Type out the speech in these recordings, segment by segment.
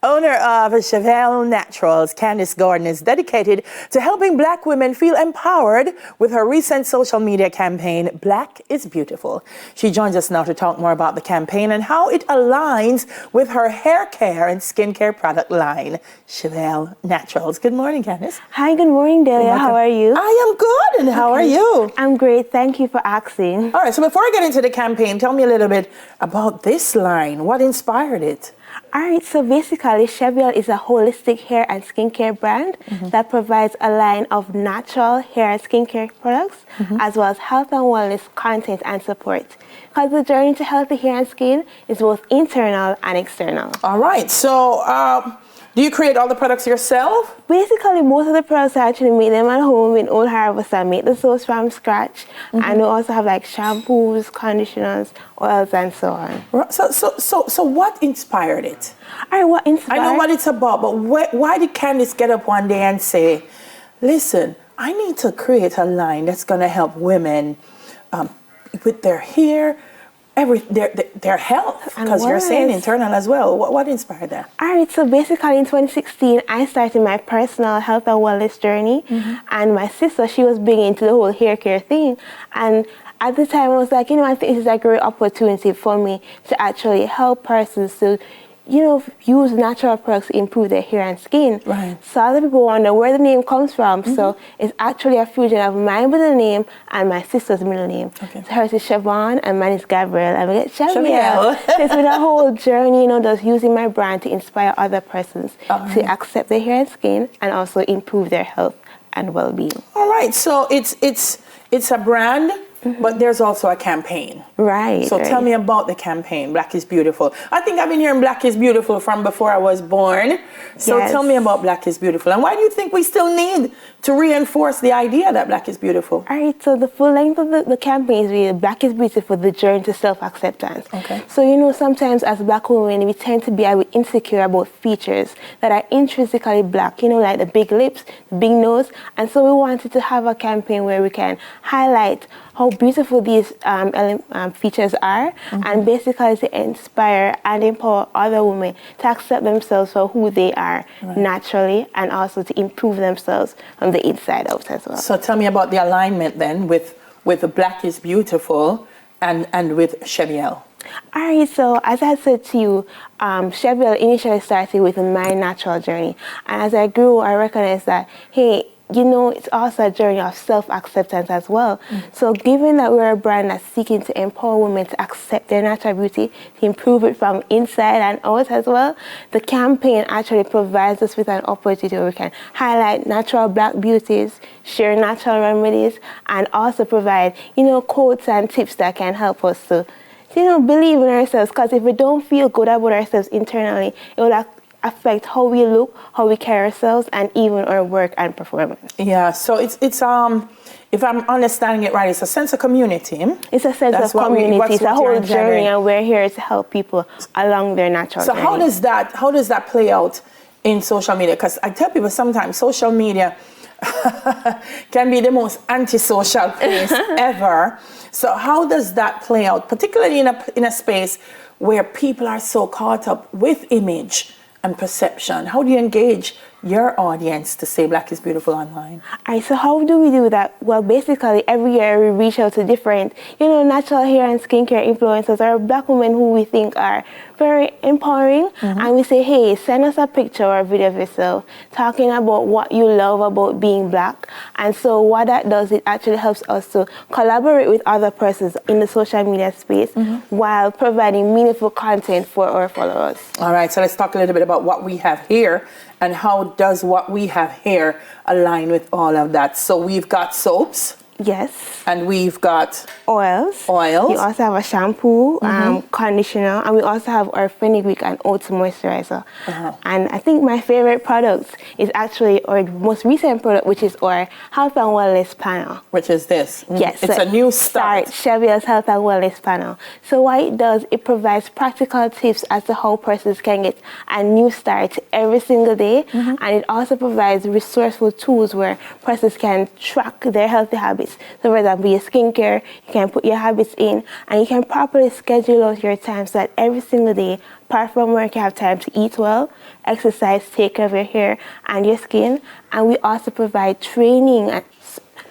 Owner of Chevelle Naturals, Candice Gordon is dedicated to helping Black women feel empowered with her recent social media campaign, Black is Beautiful. She joins us now to talk more about the campaign and how it aligns with her hair care and skincare product line, Chevelle Naturals. Good morning, Candice. Hi, good morning, Delia. How are you? I am good, and how are you? I'm great. Thank you for asking. All right, so before I get into the campaign, tell me a little bit about this line. What inspired it? All right, so basically, Chevelle is a holistic hair and skincare brand that provides a line of natural hair and skincare products, as well as health and wellness content and support. Because the journey to healthy hair and skin is both internal and external. All right, so do you create all the products yourself? Basically, most of the products I actually make them at home in Old Harvest. I make the soaps from scratch, and we also have like shampoos, conditioners, oils, and so on. So what inspired it? All right, what inspired? I know what it's about, but why did Candice get up one day and say, listen, I need to create a line that's going to help women with their hair, their health, because you're saying internal as well. What inspired that? All right, so basically in 2016, I started my personal health and wellness journey, and my sister, she was big into the whole hair care thing, and at the time I was like, I think this is a great opportunity for me to actually help persons to use natural products to improve their hair and skin. Right. So other people wonder where the name comes from. So it's actually a fusion of my middle name and my sister's middle name. Okay. So hers is Siobhan and mine is Gabrielle. And we get Chevelle. So it's been a whole journey, just using my brand to inspire other persons to accept their hair and skin and also improve their health and well-being. All right, so it's a brand, but there's also a campaign. Right. So tell me about the campaign, Black is Beautiful. I think I've been hearing Black is Beautiful from before I was born. So tell me about Black is Beautiful. And why do you think we still need to reinforce the idea that Black is beautiful? All right, so the full length of the campaign is really Black is Beautiful, the journey to self-acceptance. Okay. So, sometimes as Black women, we tend to be a bit insecure about features that are intrinsically Black, like the big lips, the big nose. And so we wanted to have a campaign where we can highlight how beautiful these features are, and basically to inspire and empower other women to accept themselves for who they are naturally, and also to improve themselves from the inside out as well. So tell me about the alignment then with the Black is Beautiful and with Chevelle. All right, so as I said to you, Chevelle initially started with my natural journey, and as I grew, I recognized that, hey, it's also a journey of self-acceptance as well. So given that we're a brand that's seeking to empower women to accept their natural beauty, to improve it from inside and out as well, the campaign actually provides us with an opportunity where we can highlight natural Black beauties, share natural remedies, and also provide, quotes and tips that can help us to, believe in ourselves. Because if we don't feel good about ourselves internally, it will affect how we look, how we carry ourselves, and even our work and performance. Yeah, so it's if I'm understanding it right, it's a sense of community. It's a sense of community. It's a whole journey, and we're here to help people along their natural journey. So how does that play out in social media? Because I tell people sometimes social media can be the most antisocial place ever. So how does that play out, particularly in a space where people are so caught up with image and perception? How do you engage your audience to say Black is Beautiful online? All right, so how do we do that? Well, basically, every year we reach out to different, natural hair and skincare influencers or Black women who we think are very empowering. And we say, hey, send us a picture or a video of yourself talking about what you love about being Black. And so what that does, it actually helps us to collaborate with other persons in the social media space while providing meaningful content for our followers. All right, so let's talk a little bit about what we have here. And how does what we have here align with all of that? So we've got soaps. Yes. And we've got oils. We also have a shampoo, conditioner, and we also have our fenugreek and oat moisturizer. And I think my favorite product is actually our most recent product, which is our Health and Wellness Panel. Which is this? Yes. It's a new start. Chevelle's Health and Wellness Panel. So what it does, it provides practical tips as to how persons can get a new start every single day. And it also provides resourceful tools where persons can track their healthy habits. So for example, your skincare, you can put your habits in, and you can properly schedule out your time so that every single day apart from work, you have time to eat well, exercise, take care of your hair and your skin. And we also provide training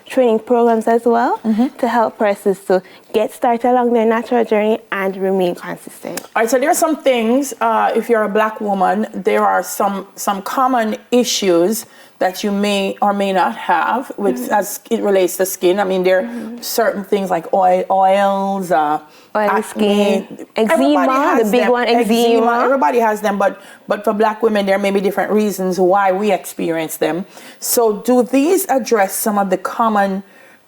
programs as well to help persons to get started along their natural journey and remain consistent. All right, so there are some things, if you're a black woman, there are some common issues that you may or may not have with, as it relates to skin. I mean, there are certain things like oils, oily skin, eczema, the big one, eczema. Everybody has them, but for black women, there may be different reasons why we experience them. So do these address some of the common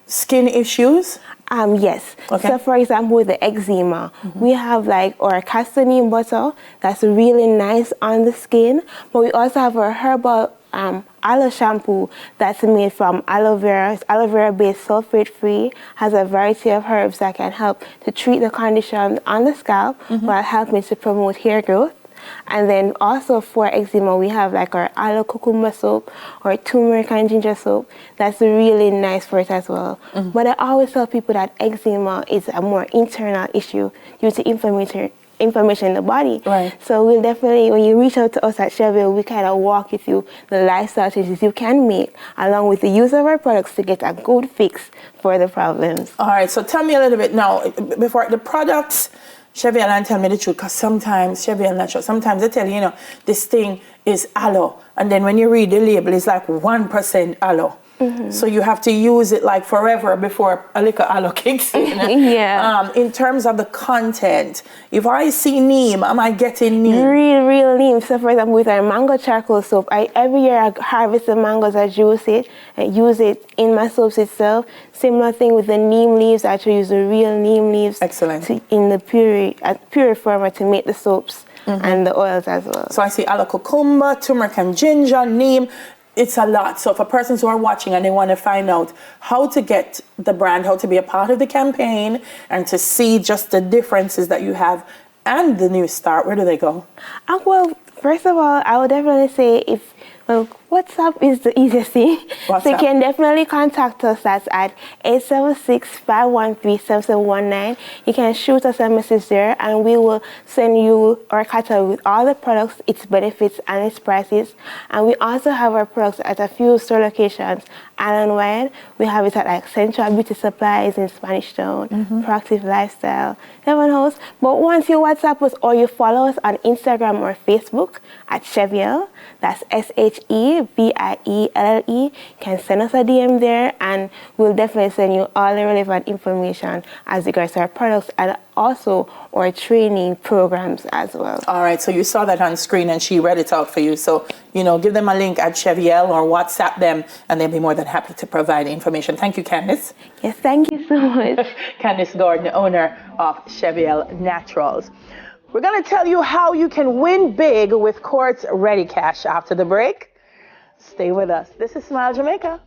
skin issues? Yes. Okay. So for example, with the eczema, we have like our castor neem butter that's really nice on the skin, but we also have our herbal aloe shampoo that's made from aloe vera. It's aloe vera based, sulfate free, has a variety of herbs that can help to treat the condition on the scalp while helping to promote hair growth. And then also for eczema, we have like our aloe cucumber soap or turmeric and ginger soap. That's really nice for it as well. But I always tell people that eczema is a more internal issue due to inflammation in the body. Right. So we'll definitely, when you reach out to us at Chevelle, we kind of walk you through the lifestyle changes you can make along with the use of our products to get a good fix for the problems. All right, so tell me a little bit now, before the products, Chevelle, and tell me the truth, because sometimes Chevelle natural, sometimes they tell you, this thing is aloe, and then when you read the label, it's like 1% aloe. So you have to use it like forever before a little aloe kicks in. Yeah. In terms of the content, if I see neem, am I getting neem? Real neem. So for example, with our mango charcoal soap, every year I harvest the mangoes, I juice it, and use it in my soaps itself. Similar thing with the neem leaves, I actually use the real neem leaves. Excellent. In the pure format to make the soaps and the oils as well. So I see aloe cucumber, turmeric and ginger, neem. It's a lot. So for persons who are watching and they want to find out how to get the brand, how to be a part of the campaign, and to see just the differences that you have and the new start, where do they go? Well, first of all, I would definitely say WhatsApp is the easiest thing. WhatsApp. So you can definitely contact us. That's at 876-513-7719. You can shoot us a message there and we will send you our catalog with all the products, its benefits and its prices. And we also have our products at a few store locations island-wide. We have it at like Central Beauty Supplies in Spanish Town, Proactive Lifestyle, Devon House. But once you WhatsApp us or you follow us on Instagram or Facebook at Chevelle, that's SHEVIELLE, you can send us a DM there and we'll definitely send you all the relevant information as regards to our products and also our training programs as well. All right, so you saw that on screen and she read it out for you. So, give them a link at Chevelle or WhatsApp them and they'll be more than happy to provide information. Thank you, Candice. Yes, thank you so much. Candice Gordon, owner of Chevelle Naturals. We're going to tell you how you can win big with Quartz Ready Cash after the break. Stay with us. This is Smile Jamaica.